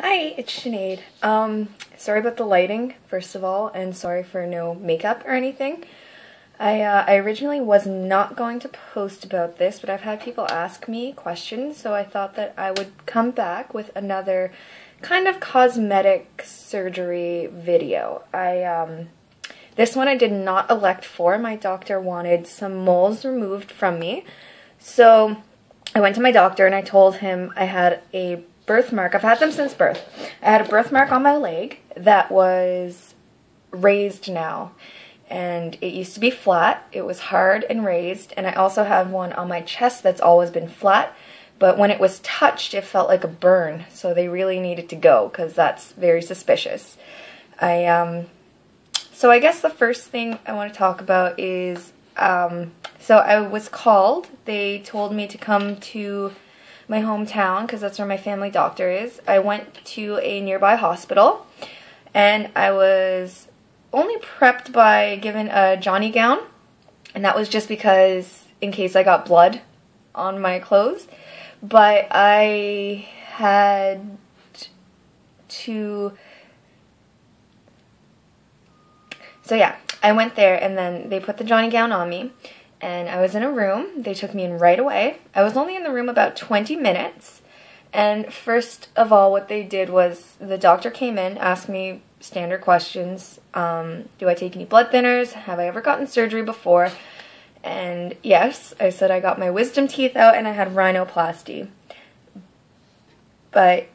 Hi, it's Sinead. Sorry about the lighting, first of all, and sorry for no makeup or anything. I originally was not going to post about this, but I've had people ask me questions, so I thought that I would come back with another kind of cosmetic surgery video. This one I did not elect for. My doctor wanted some moles removed from me, so I went to my doctor and I told him I had a birthmark. I've had them since birth. I had a birthmark on my leg that was raised now, and it used to be flat. It was hard and raised, and I also have one on my chest that's always been flat, but when it was touched it felt like a burn, so they really needed to go because that's very suspicious. So I guess the first thing I want to talk about is so I was called. They told me to come to my hometown because that's where my family doctor is. I went to a nearby hospital and I was only prepped by given a Johnny gown, and that was just because in case I got blood on my clothes. But I had to, so yeah, I went there and then they put the Johnny gown on me. And I was in a room. They took me in right away. I was only in the room about 20 minutes. And first of all, what they did was the doctor came in, asked me standard questions. Do I take any blood thinners? Have I ever gotten surgery before? And yes, I said I got my wisdom teeth out and I had rhinoplasty. But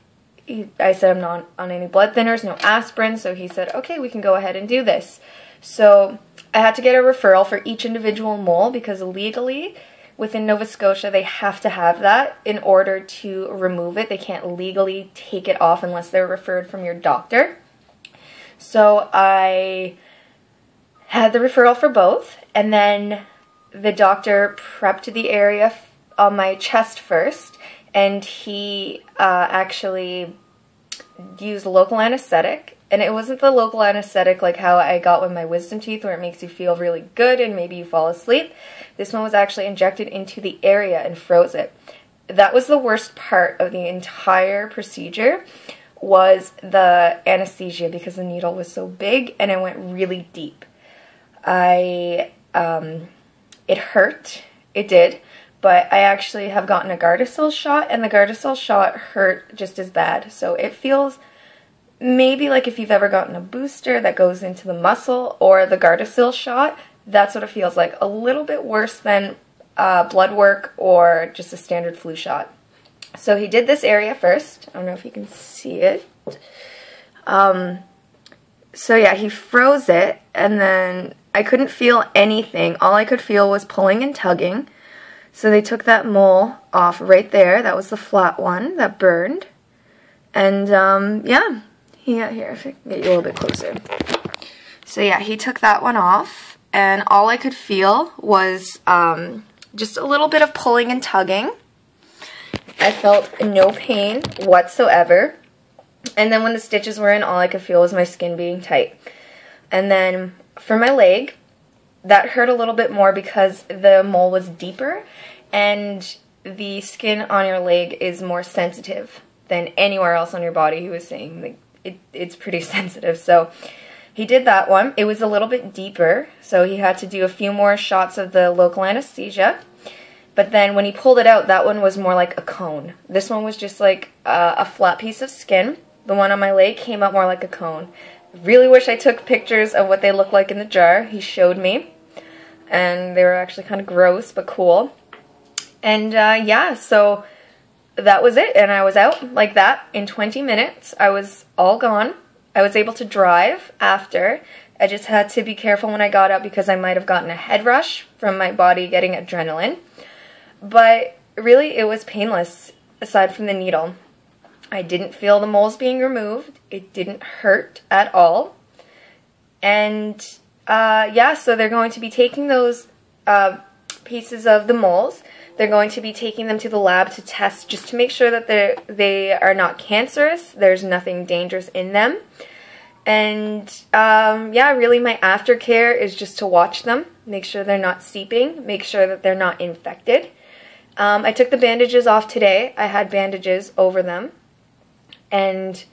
I said I'm not on any blood thinners, no aspirin. So he said, okay, we can go ahead and do this. So I had to get a referral for each individual mole because legally within Nova Scotia they have to have that in order to remove it. They can't legally take it off unless they're referred from your doctor. So I had the referral for both, and then the doctor prepped the area on my chest first, and he actually used local anesthetic. And it wasn't the local anesthetic like how I got with my wisdom teeth where it makes you feel really good and maybe you fall asleep. This one was actually injected into the area and froze it. That was the worst part of the entire procedure, was the anesthesia, because the needle was so big and it went really deep. It hurt. It did. But I actually have gotten a Gardasil shot, and the Gardasil shot hurt just as bad. So it feels maybe like if you've ever gotten a booster that goes into the muscle, or the Gardasil shot, that's what it feels like. A little bit worse than blood work or just a standard flu shot. So he did this area first. I don't know if you can see it. So yeah, he froze it, and then I couldn't feel anything. All I could feel was pulling and tugging. So they took that mole off right there. That was the flat one that burned. And yeah. Here, if I can get you a little bit closer. So yeah, he took that one off, and all I could feel was just a little bit of pulling and tugging. I felt no pain whatsoever. And then when the stitches were in, all I could feel was my skin being tight. And then for my leg, that hurt a little bit more because the mole was deeper, and the skin on your leg is more sensitive than anywhere else on your body. He was saying, like, it's pretty sensitive. So he did that one. It was a little bit deeper, so he had to do a few more shots of the local anesthesia. But then when he pulled it out, that one was more like a cone. This one was just like a flat piece of skin. The one on my leg came out more like a cone. Really wish I took pictures of what they look like in the jar. He showed me, and they were actually kind of gross but cool. And yeah, so that was it, and I was out like that in 20 minutes. I was all gone. I was able to drive after. I just had to be careful when I got out because I might have gotten a head rush from my body getting adrenaline. But really, it was painless aside from the needle. I didn't feel the moles being removed. It didn't hurt at all. And yeah, so they're going to be taking those pieces of the moles. They're going to be taking them to the lab to test just to make sure that they are not cancerous. There's nothing dangerous in them. And yeah, really my aftercare is just to watch them, make sure they're not seeping, make sure that they're not infected. I took the bandages off today. I had bandages over them. And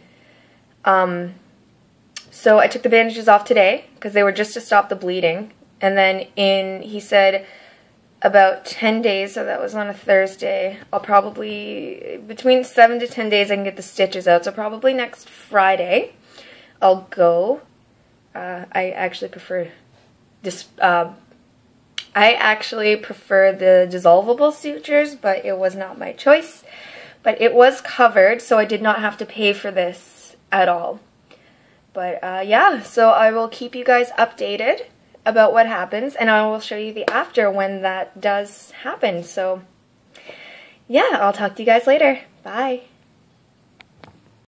So I took the bandages off today because they were just to stop the bleeding. And then he said about 10 days, so that was on a Thursday, I'll probably, between 7 to 10 days I can get the stitches out. So probably next Friday I'll go. I actually prefer this, the dissolvable sutures, but it was not my choice. But it was covered, so I did not have to pay for this at all. But yeah, so I will keep you guys updated about what happens, and I will show you the after when that does happen. So yeah, I'll talk to you guys later. Bye.